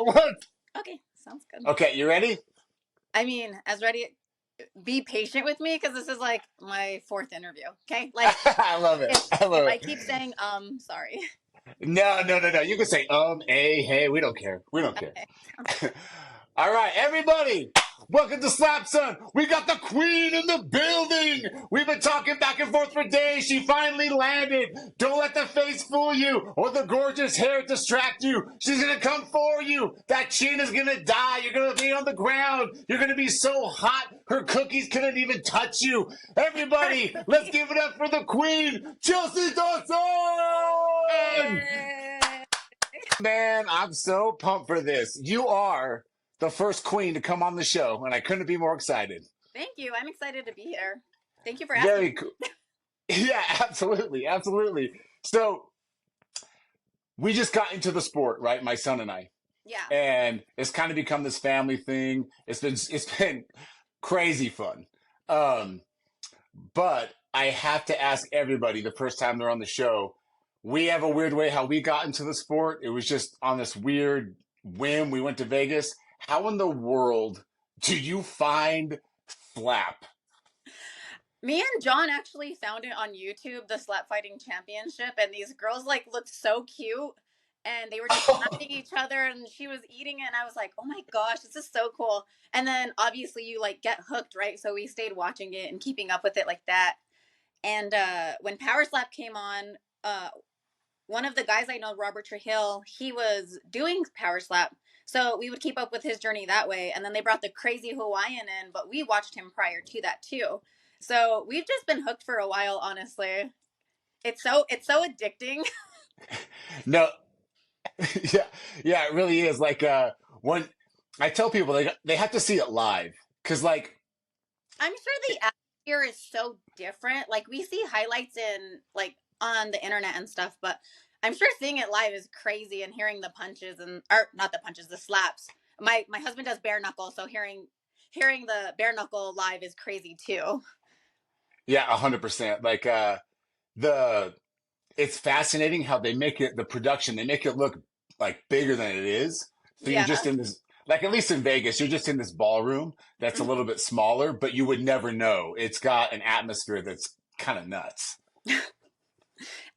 What? Okay, sounds good. Okay, you ready? I mean, as ready. Be patient with me because this is like my fourth interview. Okay, like I love it. if I if love I it. keep saying sorry. No, no, no, no. You can say a, hey. We don't care. We don't care. Okay, sounds good. All right, everybody. Welcome to SlapSon. We got the queen in the building. We've been talking back and forth for days. She finally landed. Don't let the face fool you or the gorgeous hair distract you. She's going to come for you. That chin is going to die. You're going to be on the ground. You're going to be so hot, her cookies couldn't even touch you. Everybody, let's give it up for the queen, Chelsea Dodson! Eh, Man, I'm so pumped for this. You are the first queen to come on the show, and I couldn't be more excited. Thank you. I'm excited to be here. Thank you for asking. Very cool. Yeah, absolutely, absolutely. So we just got into the sport, right? My son and I, Yeah. and it's kind of become this family thing. It's been crazy fun. Um, but I have to ask everybody the first time they're on the show. We have a weird way how we got into the sport. It was just on this weird whim. We went to Vegas. How in the world did you find Slap? Me and John actually found it on YouTube, the slap fighting championship, and these girls like looked so cute and they were just slapping each other and she was eating it and I was like, "Oh my gosh, this is so cool." And then obviously you like get hooked, right? So we stayed watching it and keeping up with it like that. And when Power Slap came on, one of the guys I know, Robert Trujillo, he was doing Power Slap. So we would keep up with his journey that way. And then they brought the crazy Hawaiian in, but we watched him prior to that too. So we've just been hooked for a while, honestly. It's so addicting. No, yeah, yeah, it really is. Like when I tell people they have to see it live because I'm sure the atmosphere is so different. Like we see highlights in like on the internet and stuff, but I'm sure seeing it live is crazy and hearing the punches and or not the punches, the slaps. My husband does bare knuckle, so hearing the bare knuckle live is crazy too. yeah, 100%. The it's fascinating how they make it the production. They make it look like bigger than it is. So you're Yeah. just in this like at least in Vegas, you're just in this ballroom that's a little bit smaller, but you would never know. It's got an atmosphere that's kind of nuts.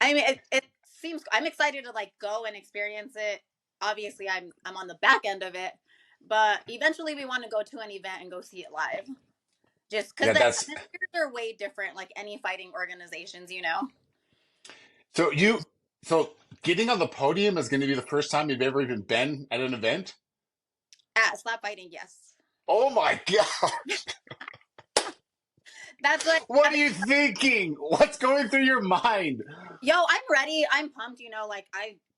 I mean, it seems I'm excited to like go and experience it. Obviously, I'm on the back end of it, but eventually we want to go to an event and go see it live. Just because Yeah, the that's atmospheres are way different, like any fighting organizations, you know. so you so getting on the podium is going to be the first time you've ever even been at an event. At slap fighting, yes. Oh my god! That's what. What are you thinking? What's going through your mind? Yo, I'm ready. I'm pumped. You know, like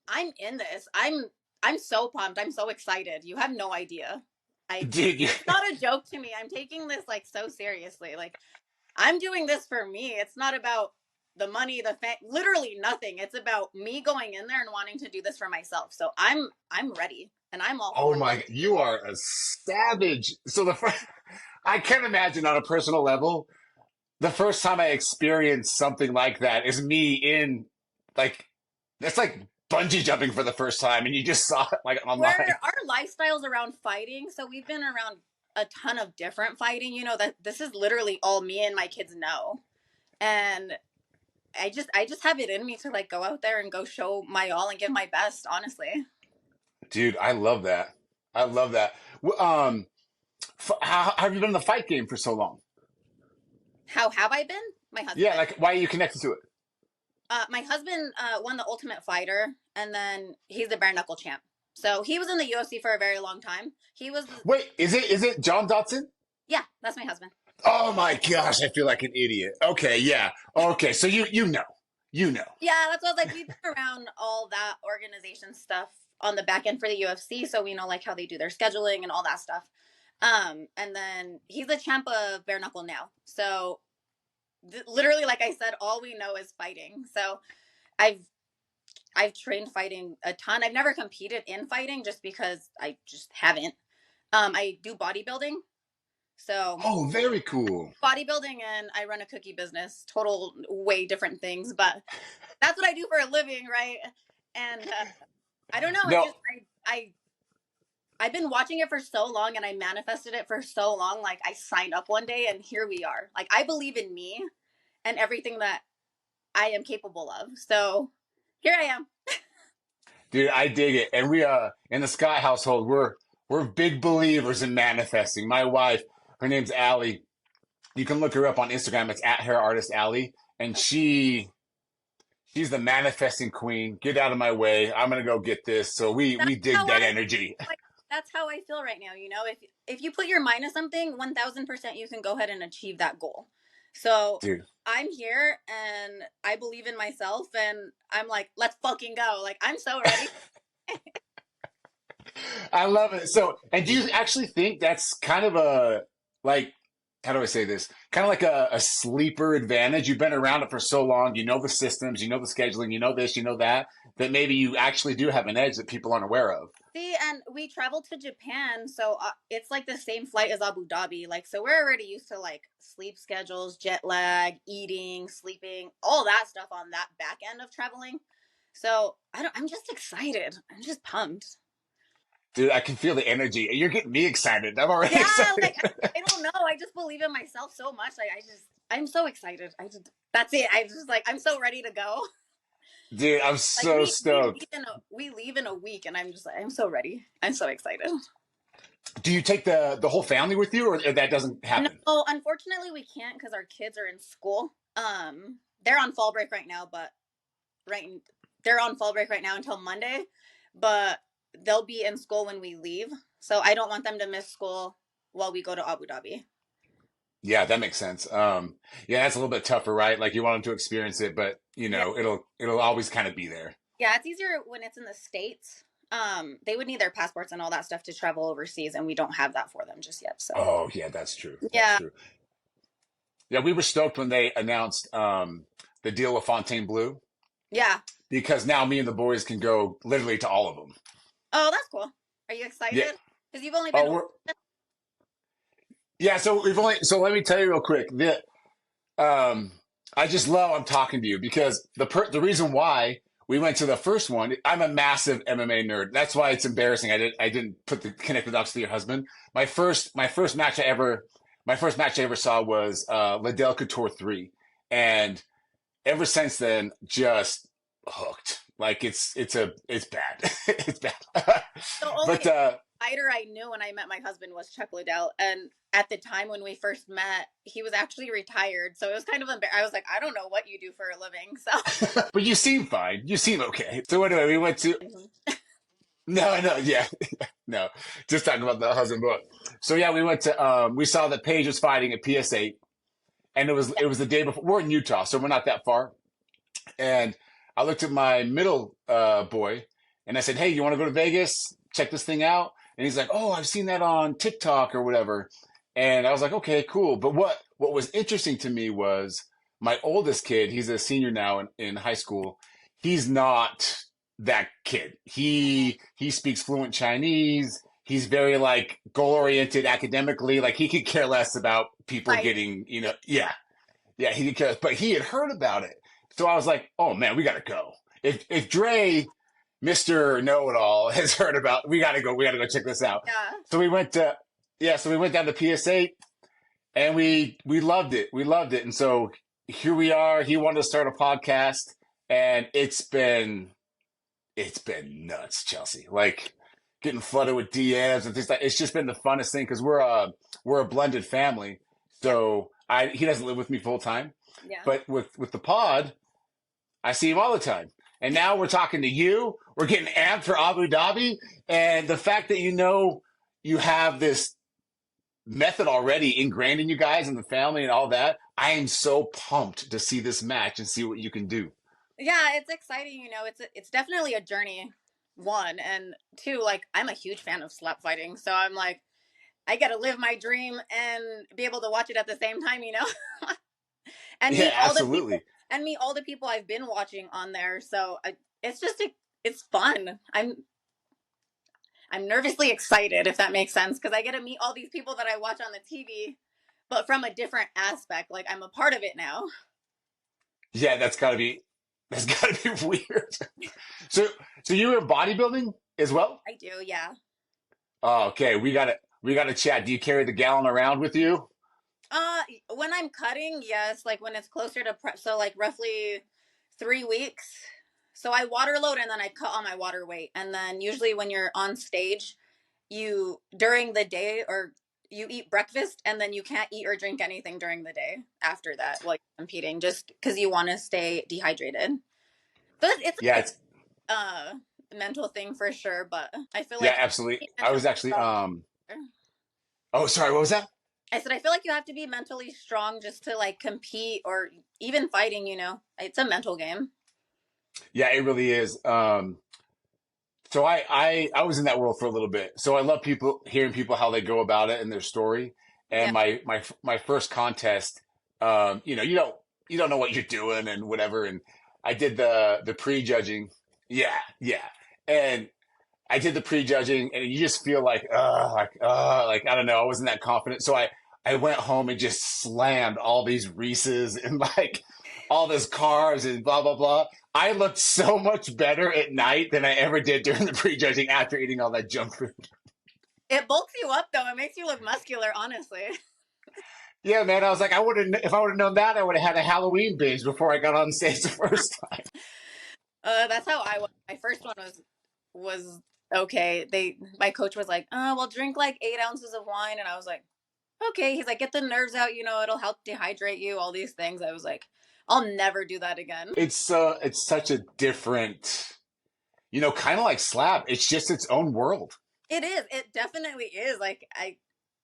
I'm in this. I'm so pumped. I'm so excited. You have no idea. I Dude, you, It's not a joke to me. I'm taking this like so seriously. Like I'm doing this for me. It's not about the money, literally nothing. It's about me going in there and wanting to do this for myself. So I'm ready and I'm all oh for it. my, you are a savage. So the first, I can't imagine on a personal level, the first time I experienced something like that is me in like, that's like bungee jumping for the first time and you just saw it like online. Where our lifestyles around fighting, so we've been around a ton of different fighting, you know, that this is literally all me and my kids know. And I just have it in me to like go out there and go show my all and give my best, honestly. Dude, I love that. I love that. How have you been in the fight game for so long? How have I been? My Yeah, husband. like why are you connected to it? My husband won the Ultimate Fighter, and then he's the bare knuckle champ. So he was in the UFC for a very long time. He was, Wait, is it John Dodson? yeah, that's my husband. Oh my gosh, I feel like an idiot. Okay, yeah. Okay, so you know. You know. Yeah, that's what I was like. We've been around all that organization stuff on the back end for the UFC, so we know like how they do their scheduling and all that stuff. And then he's the champ of bare knuckle now. So literally, like I said, all we know is fighting. So I've I've trained fighting a ton. I've never competed in fighting just because I just haven't. I do bodybuilding. So Oh, very cool. bodybuilding and I run a cookie business. Total way different things, but that's what I do for a living, right? And I don't know. It No, just I I've been watching it for so long and I manifested it for so long. Like I signed up one day and here we are. Like I believe in me and everything that I am capable of. So here I am. Dude, I dig it. And we in the Sky household, we're big believers in manifesting. My wife, her name's Allie. You can look her up on Instagram. It's at Hair Artist Allie, and she's the manifesting queen. Get out of my way. I'm gonna go get this. So That's we dig how that I energy. like that's how I feel right now, you know. If you put your mind to something, 1000% you can go ahead and achieve that goal. So Dude, I'm here and I believe in myself and I'm like, let's fucking go. Like I'm so ready. I love it. So, and do you actually think that's kind of a like how do I say this? Kind of like a sleeper advantage. You've been around it for so long. You know the systems, you know the scheduling, you know this, you know that. That maybe you actually do have an edge that people aren't aware of. See, and we traveled to Japan, so it's like the same flight as Abu Dhabi. Like, so we're already used to like sleep schedules, jet lag, eating, sleeping, all that stuff on that back end of traveling. So I'm just excited. I'm just pumped. Dude, I can feel the energy. You're getting me excited. I'm already Yeah, excited. like I don't know. I just believe in myself so much. Like I'm so excited. That's it. I just like I'm so ready to go. Dude, I'm Like so stoked. we leave in a week, and I'm just like I'm so ready. I'm so excited. Do you take the whole family with you, or that doesn't No, happen? unfortunately, we can't because our kids are in school. They're on fall break right now, but right, they're on fall break right now until Monday, but they'll be in school when we leave. So I don't want them to miss school while we go to Abu Dhabi. Yeah, that makes sense. Yeah, that's a little bit tougher, right? Like you want them to experience it, but Yeah, it'll always kind of be there. yeah, it's easier when it's in the States. They would need their passports and all that stuff to travel overseas, and we don't have that for them just yet. So Oh, yeah, that's true. That's yeah, true. Yeah, we were stoked when they announced the deal with Fontainebleau yeah. because now me and the boys can go literally to all of them. Oh, that's cool. Are you Yeah. excited? Because you've only been Oh, to one. yeah. So let me tell you real quick that um, I just love I'm talking to you because the reason why we went to the first one. I'm a massive MMA nerd. That's why it's embarrassing. I didn't put the connect the dots to your husband. My first match I ever saw was Liddell Couture 3, and ever since then, just hooked. Like it's bad. It's bad. The only But fighter I knew when I met my husband was Chuck Liddell, and at the time when we first met, he was actually retired. So it was kind of I was like, I don't know what you do for a living. So but you seem fine. You seem okay. So anyway, we went to no, yeah, no, just talking about the husband book. So yeah, we went to we saw that Paige was fighting at PS8, and it was the day before. We're in Utah, so we're not that far. And I looked at my middle boy and I said, "Hey, you want to go to Vegas? Check this thing out?" And he's like, "Oh, I've seen that on TikTok or whatever." And I was like, "Okay, cool." But what was interesting to me was my oldest kid. He's a senior now in high school. He's not that kid. He speaks fluent Chinese. He's very like goal oriented academically. Like he could care less about people like, getting, yeah, yeah, he did care, but he had heard about it. So I was like, "Oh man, we gotta go." If Dre, Mister Know It All, has heard about, we gotta go. We gotta go check this out. yeah, So we went to, yeah. So we went down to PS8, and we loved it. We loved it, and so here we are. He wanted to start a podcast, and it's been nuts, Chelsea. Like getting flooded with DMs and things like. It's just been the funnest thing because we're a blended family. yeah, So he doesn't live with me full time, yeah. but with the pod, I see him all the time. And now we're talking to you. We're getting amped for Abu Dhabi, and the fact that you have this method already ingrained in you guys and the family and all that. I am so pumped to see this match and see what you can do. Yeah, it's exciting. You know, it's definitely a journey. One and two, like I'm a huge fan of slap fighting, so I'm like, I got to live my dream and be able to watch it at the same time. You know, and Yeah, meet all the people absolutely. and meet all the people I've been watching on there. So it's just it's fun. I'm nervously excited if that makes sense because I get to meet all these people that I watch on the TV, but from a different aspect. Like I'm a part of it now. Yeah, that's gotta be weird. So so you were bodybuilding as well? I do, yeah. Oh, okay, we gotta chat. Do you carry the gallon around with you? When I'm cutting, yes, like when it's closer to prep, so like roughly 3 weeks. So I water load and then I cut all my water weight. And then usually when you're on stage, you during the day or you eat breakfast and then you can't eat or drink anything during the day after that while you're competing just because you want to stay dehydrated. So it's Yeah, like it's a mental thing for sure, but I feel yeah, like absolutely. you I mentally was actually strong. oh, sorry, what was that? I said I feel like you have to be mentally strong just to like compete or even fighting, It's a mental game. Yeah, it really is. So I was in that world for a little bit. So I love people hearing people how they go about it and their story. Yeah. And my first contest, you don't know what you're doing and whatever. And I did the prejudging. Yeah, yeah. And I did the prejudging, and you just feel like I don't know. I wasn't that confident, so I went home and just slammed all these Reese's and like all this carbs and blah blah blah. I looked so much better at night than I ever did during the prejudging after eating all that junk food. It bulks you up though. It makes you look muscular, honestly. Yeah, man. I was like, I would have if I would have known that, I would have had a Halloween binge before I got on stage the first time. That's how I was. My first one was okay. My coach was like, well, drink like 8 ounces of wine, and I was like, okay. He's like, get the nerves out. It'll help dehydrate you. All these things. I was like, I'll never do that again. It's such a different, kind of like slap. It's just its own world. It is. It definitely is.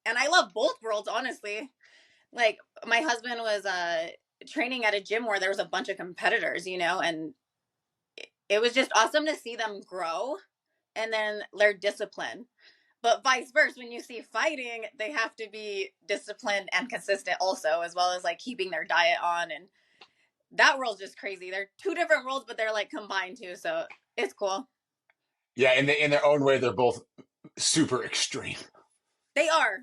And I love both worlds, honestly. Like my husband was training at a gym where there was a bunch of competitors, and it was just awesome to see them grow and then their discipline. But vice versa, when you see fighting, they have to be disciplined and consistent also, as well as like keeping their diet on. And that world's just crazy. They're two different worlds, but they're like combined too. So it's cool. Yeah, in their own way, they're both super extreme. They are.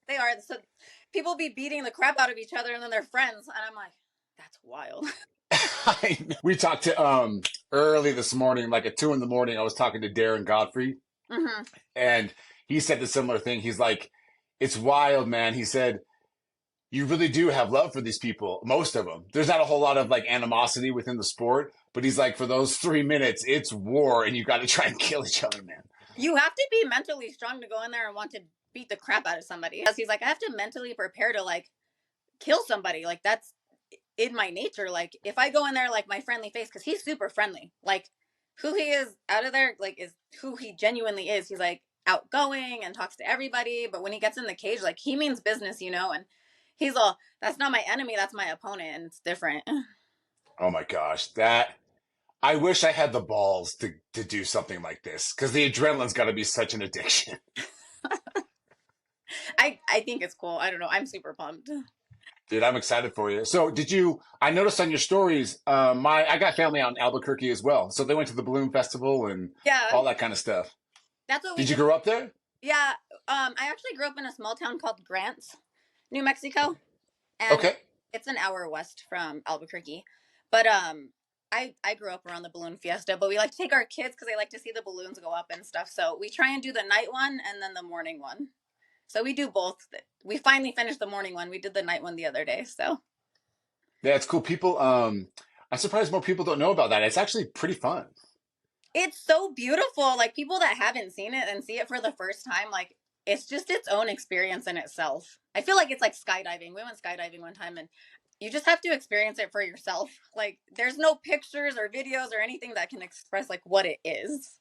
They are. So people be beating the crap out of each other and then they're friends. And I'm like, that's wild. We talked to early this morning, like at 2 in the morning. I was talking to Darren Godfrey, Mm-hmm. and he said the similar thing. He's like, "It's wild, man." He said, "You really do have love for these people, most of them. There's not a whole lot of like animosity within the sport, but he's like, for those 3 minutes, it's war, and you got to try and kill each other, man." You have to be mentally strong to go in there and want to beat the crap out of somebody. Because he's like, I have to mentally prepare to like kill somebody. Like that's in my nature. Like if I go in there like my friendly face, because he's super friendly. Like who he is out of there, like is who he genuinely is. He's like outgoing and talks to everybody. But when he gets in the cage, like he means business, and he's all, that's not my enemy, that's my opponent, and it's different. Oh my gosh, that I wish I had the balls to do something like this because the adrenaline's got to be such an addiction. I think it's cool. I don't know. I'm super pumped. Dude, I'm excited for you. So, did you? I noticed on your stories, I got family out in Albuquerque as well. So they went to the balloon festival and Yeah, all that kind of stuff. that's what we Did you did. grow up there? Yeah, I actually grew up in a small town called Grants, New Mexico, and Okay. it's an hour west from Albuquerque. But I grew up around the balloon fiesta, but we like to take our kids because they like to see the balloons go up and stuff. So we try and do the night one and then the morning one. So we do both. We finally finished the morning one. We did the night one the other day. So Yeah, it's cool. People, I'm surprised more people don't know about that. It's actually pretty fun. it's so beautiful. Like people that haven't seen it and see it for the first time, like it's just its own experience in itself. I feel like it's like skydiving. We went skydiving one time and you just have to experience it for yourself. Like there's no pictures or videos or anything that can express like what it is.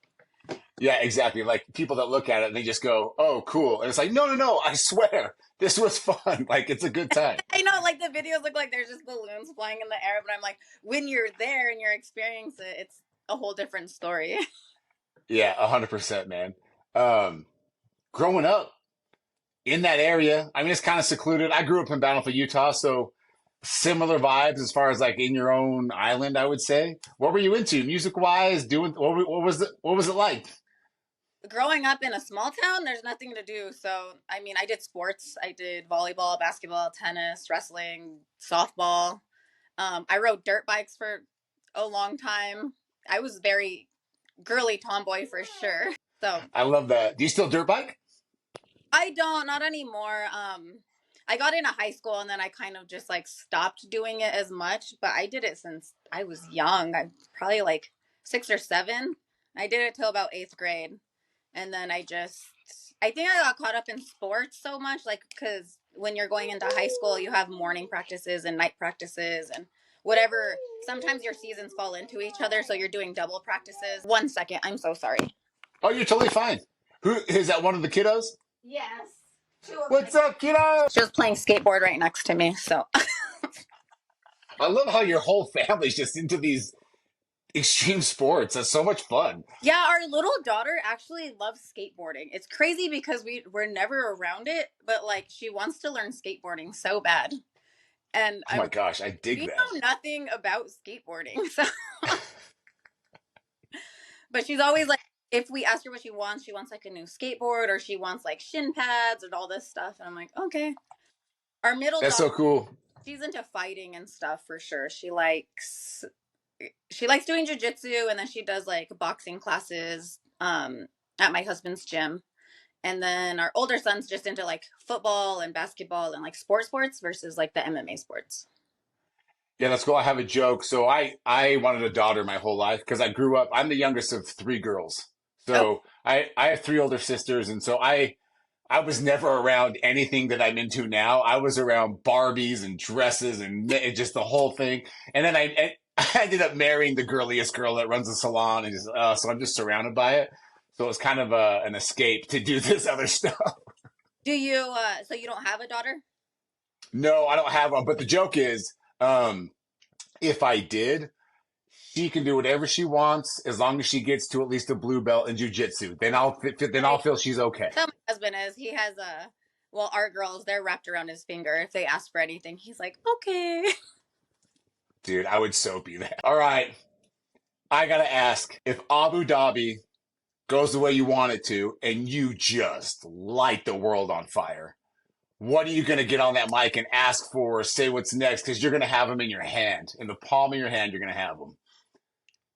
Yeah, exactly. Like people that look at it and they just go, "Oh, cool," and it's like, no, no, no. I swear, this was fun. Like it's a good time. I know, like the videos look like there's just balloons flying in the air, but I'm like, when you're there and you're experiencing it, it's a whole different story. Yeah, 100%, man. Um, Growing up in that area, I mean, it's kind of secluded. I grew up in Battlefield, Utah, so similar vibes as far as like in your own island, I would say. What were you into, music wise? Doing what was it like? Growing up in a small town, there's nothing to do. So, I mean, I did sports. I did volleyball, basketball, tennis, wrestling, softball. I rode dirt bikes for a long time. I was very girly tomboy for sure. So I love that. Do you still dirt bike? I don't, not anymore. I got into high school and then I kind of just like stopped doing it as much, but I did it since I was young. I probably like 6 or 7. I did it till about 8th grade. And then I think I got caught up in sports so much, like, because when you're going into high school, you have morning practices and night practices and whatever. Sometimes your seasons fall into each other, so you're doing double practices. 1 second, I'm so sorry. Oh, you're totally fine. Who is that? One of the kiddos? Yes. Two of What's them. up, kiddo? She was playing skateboard right next to me, so. I love how your whole family's just into these extreme sports. That's so much fun. Yeah, our little daughter actually loves skateboarding. It's crazy because we're never around it, but like she wants to learn skateboarding so bad. And Oh my I'm gosh, I dig we that. know nothing about skateboarding. So but she's always like if we ask her what she wants like a new skateboard or she wants like shin pads and all this stuff. And I'm like, okay. Our middle That's daughter, so cool. she's into fighting and stuff for sure. She likes doing jujitsu and then she does like boxing classes at my husband's gym. And then our older son's just into like football and basketball and like sports versus like the MMA sports. Yeah, that's cool. I have a joke. So I wanted a daughter my whole life because I grew up. I'm the youngest of three girls. Oh, So I have three older sisters, and so I was never around anything that I'm into now. I was around Barbies and dresses and just the whole thing. And then I ended up marrying the girliest girl that runs a salon, and so I'm just surrounded by it. So it was kind of an escape to do this other stuff. do you? So you don't have a daughter? No, I don't have one. But the joke is, um, if I did, she can do whatever she wants as long as she gets to at least a blue belt in jujitsu. Then I'll Right. feel she's okay. So my husband is. He has a. Well, our girls, they're wrapped around his finger. If they ask for anything, he's like, okay. Dude, I would so be that. All right. I gotta ask, if Abu Dhabi goes the way you want it to, and you just light the world on fire, what are you gonna get on that mic and ask for? Or say what's next, because you're gonna have them in your hand, in the palm of your hand. You're gonna have them.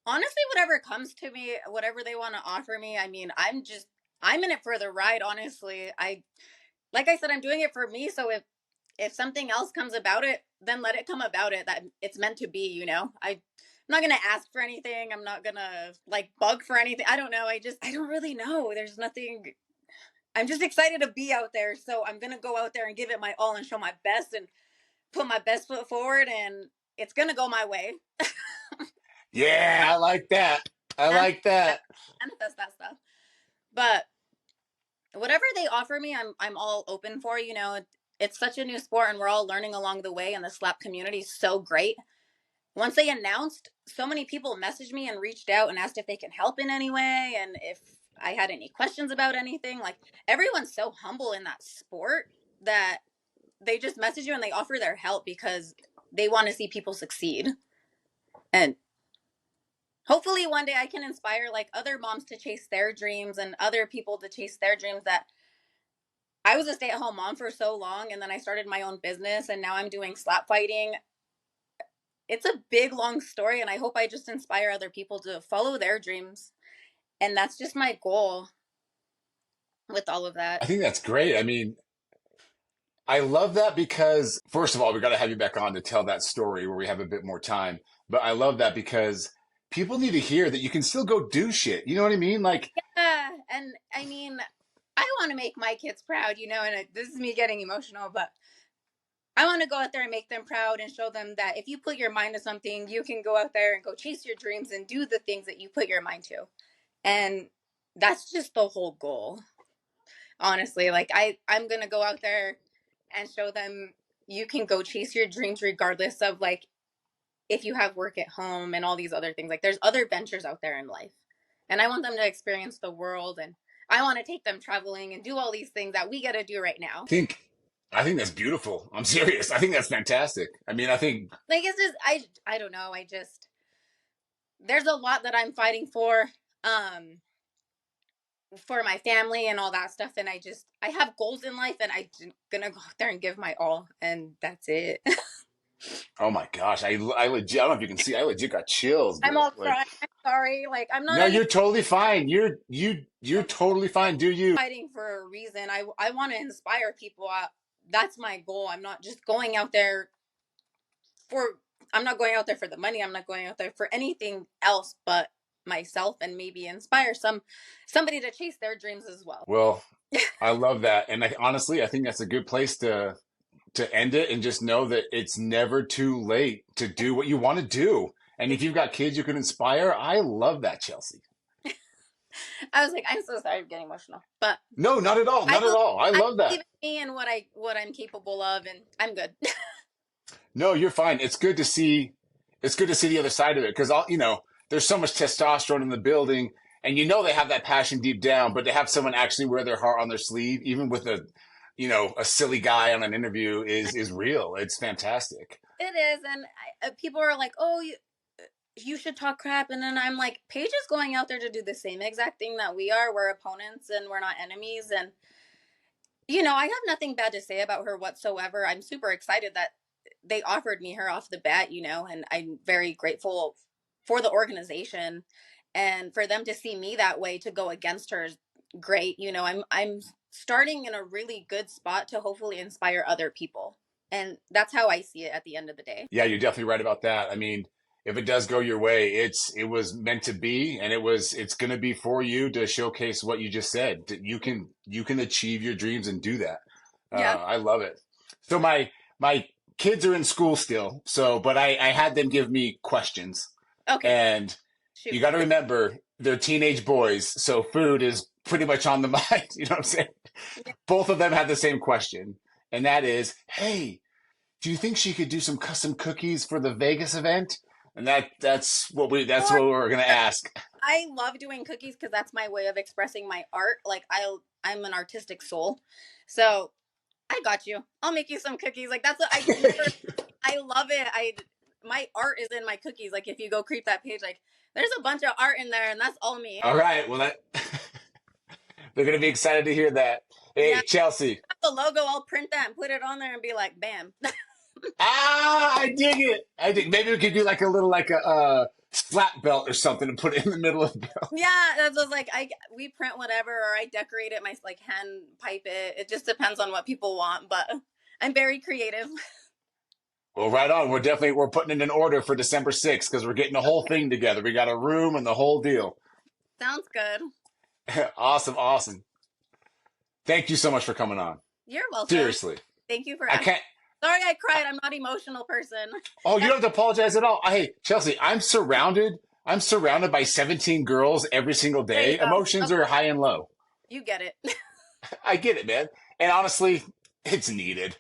Honestly, whatever comes to me, whatever they want to offer me, I mean, I'm in it for the ride. Honestly, like I said, I'm doing it for me. So if something else comes about it, then let it come about it. That it's meant to be. I'm not gonna ask for anything. I'm not gonna like bug for anything. I don't know. I don't really know. There's nothing. I'm just excited to be out there. So I'm gonna go out there and give it my all and show my best and put my best foot forward. And it's gonna go my way. Yeah, I like that. I And like that. manifest that stuff. But whatever they offer me, I'm all open for. It's such a new sport, and we're all learning along the way. And the slap community is so great. Once they announced, so many people messaged me and reached out and asked if they can help in any way and if I had any questions about anything. Like everyone's so humble in that sport that they just message you and they offer their help because they want to see people succeed. And hopefully one day I can inspire like other moms to chase their dreams and other people to chase their dreams. That I was a stay-at-home mom for so long and then I started my own business and now I'm doing slap fighting. It's a big long story and I hope I just inspire other people to follow their dreams. And that's just my goal with all of that. I think that's great. I mean, I love that because, first of all, we got to have you back on to tell that story where we have a bit more time. But I love that because people need to hear that you can still go do shit. You know what I mean? Like, And I mean, I want to make my kids proud, and this is me getting emotional, but I want to go out there and make them proud and show them that if you put your mind to something, you can go out there and go chase your dreams and do the things that you put your mind to. And that's just the whole goal. Honestly, like I'm going to go out there and show them you can go chase your dreams regardless of like if you have work at home and all these other things. Like there's other ventures out there in life. And I want them to experience the world and I want to take them traveling and do all these things that we got to do right now. I think, I think that's beautiful. I'm serious. I think that's fantastic. I mean, I think Like it's just I don't know. There's a lot that I'm fighting for my family and all that stuff and I have goals in life and I'm gonna go out there and give my all and that's it. Oh my gosh, I legit, I don't know if you can see, I legit got chills, I'm girl. all Like, crying. I'm sorry. Like I'm not no, any you're totally fine. You're totally fine. Do you? fighting for a reason. I want to inspire people. That's my goal. I'm not just going out there for. I'm not going out there for the money. I'm not going out there for anything else but myself and maybe inspire somebody to chase their dreams as well. Well, I love that, and honestly, I think that's a good place to end it, and just know that it's never too late to do what you want to do. And if you've got kids you can inspire, I love that, Chelsea. I was like, I'm so sorry, I'm getting emotional, but No, not at all, I not at all. I I love that. believe in me and what I'm capable of, and I'm good. No, you're fine. It's good to see. It's good to see the other side of it because all there's so much testosterone in the building, and they have that passion deep down. But to have someone actually wear their heart on their sleeve, even with a silly guy on an interview, is real. It's fantastic. It is, and people are like, "Oh, you should talk crap," and then I'm like, Paige is going out there to do the same exact thing that we are. We're opponents, and we're not enemies, and I have nothing bad to say about her whatsoever. I'm super excited that they offered me her off the bat, and I'm very grateful for the organization and for them to see me that way to go against her is great. I'm starting in a really good spot to hopefully inspire other people. And that's how I see it at the end of the day. Yeah, you're definitely right about that. I mean, if it does go your way, it was meant to be, and it's going to be for you to showcase what you just said. That you can achieve your dreams and do that. Yeah. I love it. So my kids are in school still, but I had them give me questions, Okay. and Shoot. you got to remember they're teenage boys, so food is pretty much on the mind. You know what I'm saying? Yeah. Both of them had the same question, and that is, hey, do you think she could do some custom cookies for the Vegas event? And that's what we're gonna ask. I love doing cookies because that's my way of expressing my art. Like I'm an artistic soul, so I got you. I'll make you some cookies. Like that's what I love it. My art is in my cookies. Like if you go creep that page, like there's a bunch of art in there, and that's all me. All right, well that they're gonna be excited to hear that. Hey, Yeah, Chelsea. the logo. I'll print that and put it on there and be like, bam. I dig it. I dig. Maybe we could do like a little like a slap belt or something and put it in the middle of the belt. Yeah, that was like we print whatever, or I decorate it. My like hand pipe it. It just depends on what people want, but I'm very creative. Well, right on. We're putting it in order for December 6th because we're getting the whole thing together. We got a room and the whole deal. Sounds good. Awesome, awesome. Thank you so much for coming on. You're welcome. Seriously. Thank you for I asking. can't. Sorry I cried. I'm not an emotional person. Oh, you don't have to apologize at all. Hey, Chelsea, I'm surrounded by 17 girls every single day. Emotions are high and low. You get it. I get it, man. And honestly, it's needed.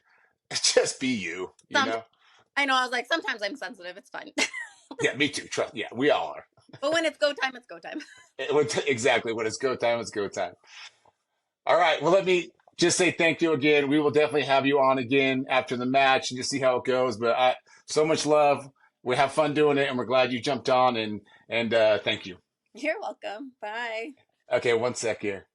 Just be you, know? I know. I was like, sometimes I'm sensitive. It's fine. Yeah, me too. Trust. Yeah, we all are. But when it's go time, it's go time. Exactly. When it's go time, it's go time. All right. Well, let me just say thank you again. We will definitely have you on again after the match and just see how it goes. But so much love. We have fun doing it, and we're glad you jumped on. And thank you. You're welcome. Bye. Okay, one sec here.